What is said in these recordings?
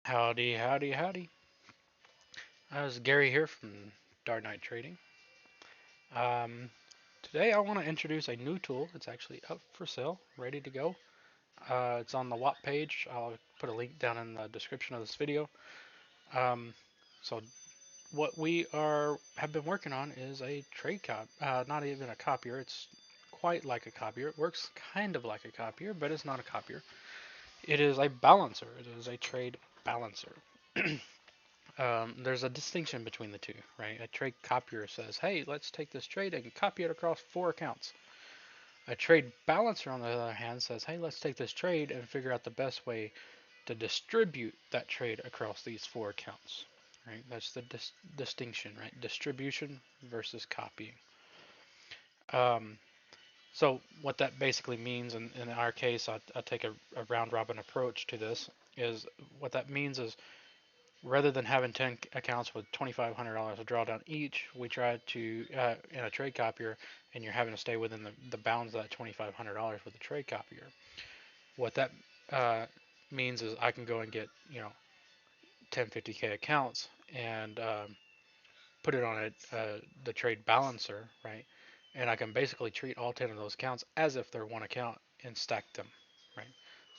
Howdy, howdy, howdy. This is Gary here from Dark Knight Trading. Um, Today I want to introduce a new tool. It's actually up for sale, ready to go. It's on the Whop page. I'll put a link down in the description of this video. Um, so what we have been working on is a trade not even a copier. It's quite like a copier. It works kind of like a copier, but it's not a copier. It is a balancer. It is a trade balancer. There's a distinction between the two, right? A trade copier says, hey, let's take this trade and copy it across 4 accounts. A trade balancer, on the other hand, says, hey, let's take this trade and figure out the best way to distribute that trade across these 4 accounts, right? That's the distinction, right? Distribution versus copying. Um, so what that basically means, in our case, I take a round robin approach to this, is what that means is rather than having 10 accounts with $2,500 a drawdown each, we try to, in a trade copier, and you're having to stay within the bounds of that $2,500 with a trade copier. What that uh, means is I can go and get, 10, 50K accounts and put it on the trade balancer, right? And I can basically treat all 10 of those accounts as if they're one account and stack them, right?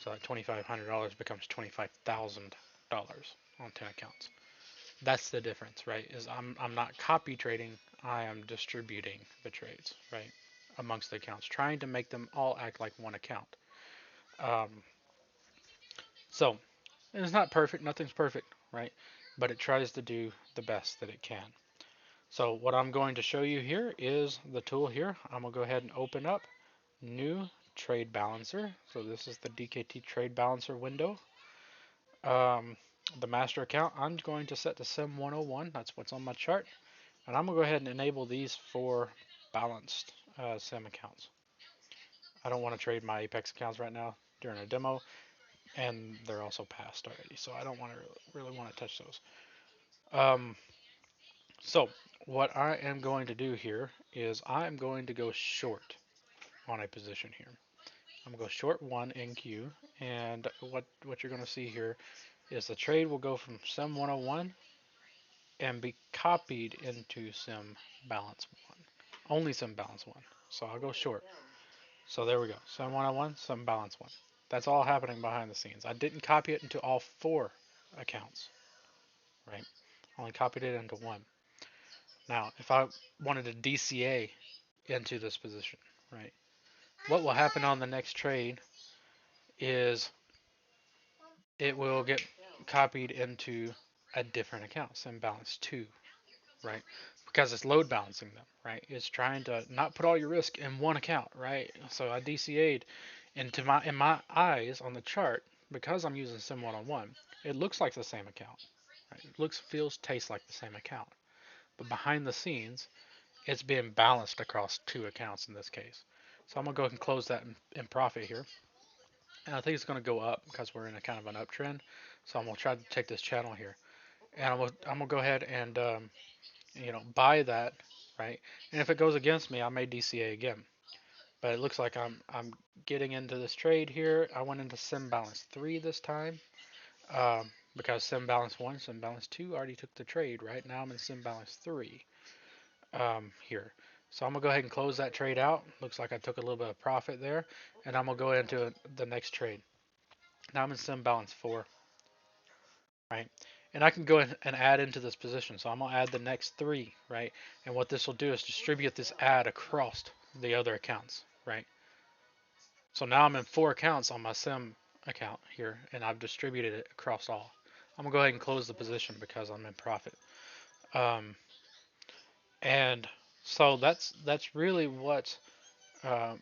So that $2,500 becomes $25,000 on 10 accounts. That's the difference, right? Is I'm not copy trading, I am distributing the trades, right, amongst the accounts, trying to make them all act like one account. Um, so it's not perfect, nothing's perfect, right? But it tries to do the best that it can. So what I'm going to show you here is the tool here. I'm gonna go ahead and open up new trade balancer. So this is the DKT Trade Balancer window. Um, the master account I'm going to set to Sim 101. That's what's on my chart. And I'm going to go ahead and enable these 4 balanced sim accounts. I don't want to trade my Apex accounts right now during a demo, and they're also passed already, so I don't want to really want to touch those. Um, so what I am going to do here is I'm going to go short on a position here. I'm going to go short 1 NQ, and what you're going to see here is the trade will go from Sim 101 and be copied into Sim Balance 1. Only Sim Balance 1. So I'll go short. So there we go. Sim 101, Sim Balance 1. That's all happening behind the scenes. I didn't copy it into all 4 accounts, right? I only copied it into one. Now, if I wanted to DCA into this position, right? What will happen on the next trade is it will get copied into a different account, Sim Balance 2, right? Because it's load balancing them, right? It's trying to not put all your risk in one account, right? So I DCA'd into in my eyes on the chart, because I'm using Sim 101, it looks like the same account. Right? It looks, feels, tastes like the same account. But behind the scenes, it's being balanced across 2 accounts in this case. So I'm gonna go ahead and close that in profit here. And I think it's gonna go up because we're in a kind of an uptrend. So I'm gonna try to take this channel here. And I'm gonna go ahead and buy that, right? And if it goes against me, I may DCA again. But it looks like I'm getting into this trade here. I went into Sim Balance 3 this time, because Sim Balance 1, Sim Balance 2 already took the trade. Right now I'm in Sim Balance 3 here. So I'm gonna go ahead and close that trade out. Looks like I took a little bit of profit there, and I'm gonna go into the next trade. Now I'm in Sim Balance 4, right? And I can go and add into this position. So I'm gonna add the next 3, right? And what this will do is distribute this add across the other accounts, right? So now I'm in 4 accounts on my Sim account here, and I've distributed it across all. I'm gonna go ahead and close the position because I'm in profit. Um, and so that's really what um,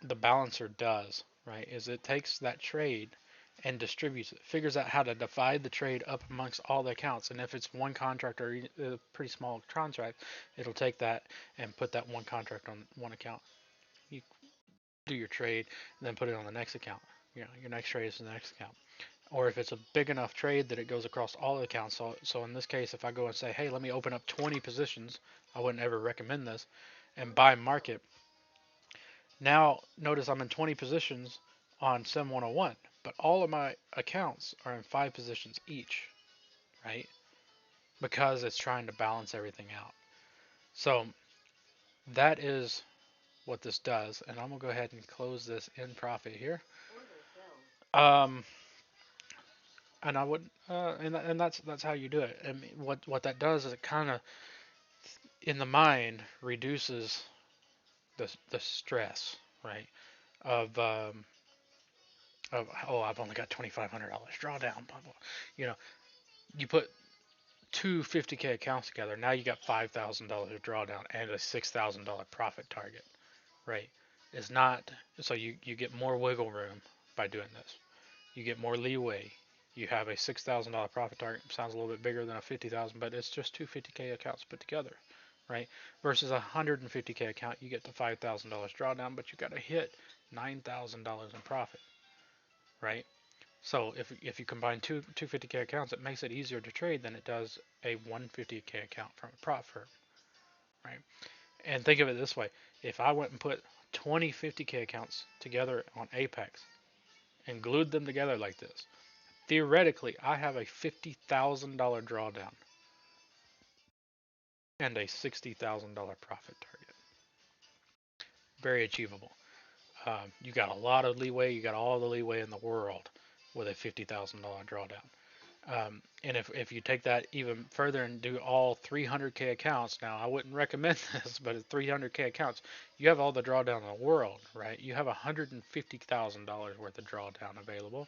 the balancer does, right? Is it takes that trade and distributes it, figures out how to divide the trade up amongst all the accounts. And if it's one contract or a pretty small contract, it'll take that and put that one contract on one account. You do your trade and then put it on the next account. Your next trade is the next account. Or if it's a big enough trade that it goes across all the accounts. So in this case, if I go and say, hey, let me open up 20 positions, I wouldn't ever recommend this, and buy market. Now notice I'm in 20 positions on Sim 101. but all of my accounts are in 5 positions each, right? Because it's trying to balance everything out. So that is what this does, and I'm gonna go ahead and close this in profit here. Um, and I would, and that's how you do it. I mean, what that does is it kind of in the mind reduces the stress, right? Of oh, I've only got $2,500 drawdown, blah blah. You know, you put two 50K accounts together. Now you got $5,000 drawdown and a $6,000 profit target, right? It's not so you get more wiggle room by doing this. You get more leeway. You have a $6,000 profit target. Sounds a little bit bigger than a 50,000, but it's just two 50K accounts put together, right? Versus a 150K account, you get the $5,000 drawdown, but you got to hit $9,000 in profit, right? So if you combine two 50K accounts, it makes it easier to trade than it does a 150K account from a prop firm, right? And think of it this way: if I went and put 20 50K accounts together on Apex and glued them together like this, theoretically, I have a $50,000 drawdown and a $60,000 profit target. Very achievable. You got a lot of leeway. You got all the leeway in the world with a $50,000 drawdown. And if you take that even further and do all 300K accounts, now I wouldn't recommend this, but at 300K accounts, you have all the drawdown in the world, right? You have $150,000 worth of drawdown available,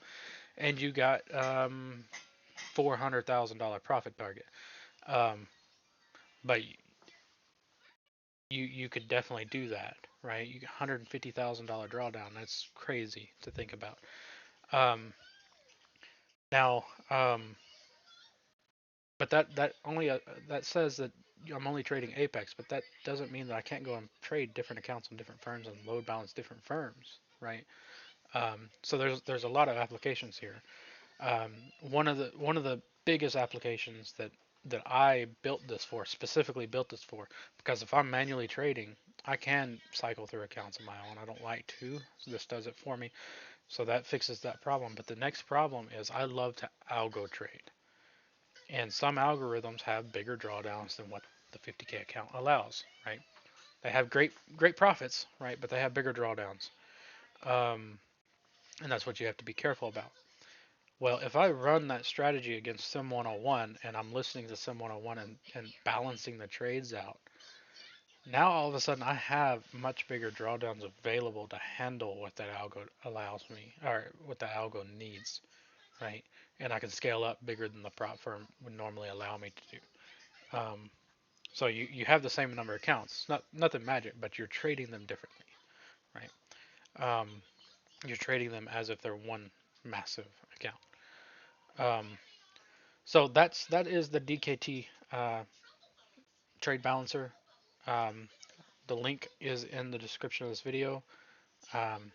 and you got $400,000 profit target. Um, but you could definitely do that, right? You get $150,000 drawdown. That's crazy to think about. Um, now, but that only that says that I'm only trading Apex, but that doesn't mean that I can't go and trade different accounts on different firms and load balance different firms, right? So there's a lot of applications here. Um, one of the biggest applications that I built this for, specifically built this for, because if I'm manually trading, I can cycle through accounts on my own. I don't like to, so this does it for me. So that fixes that problem. But the next problem is I love to algo trade. And some algorithms have bigger drawdowns than what the 50K account allows, right? They have great profits, right? But they have bigger drawdowns. Um, and that's what you have to be careful about. Well, if I run that strategy against Sim 101 and I'm listening to Sim 101 and balancing the trades out, now all of a sudden I have much bigger drawdowns available to handle what that algo allows me, or what the algo needs, right? And I can scale up bigger than the prop firm would normally allow me to do. So you have the same number of accounts. It's not nothing magic, but you're trading them differently, right? You're trading them as if they're one massive account. Um, so that is the DKT Trade Balancer. Um, the link is in the description of this video. Um,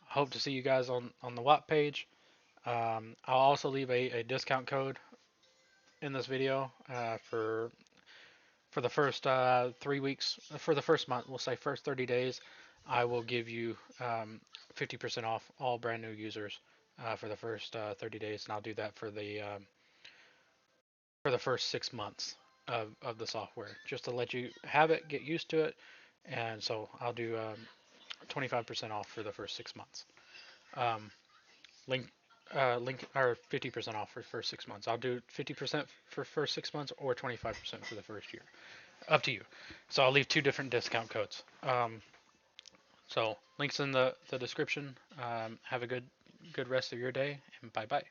I hope to see you guys on the Whop page. I'll also leave a discount code in this video for the first 3 weeks, for the first month, we'll say first 30 days, I will give you 50% off all brand new users for the first 30 days, and I'll do that for the first 6 months of the software, just to let you have it, get used to it, and so I'll do 25% off for the first 6 months. Um, link link or 50% off for the first 6 months. I'll do 50% for first 6 months or 25% for the first year. Up to you. So I'll leave two different discount codes. So links in the description. Have a good rest of your day, and bye bye.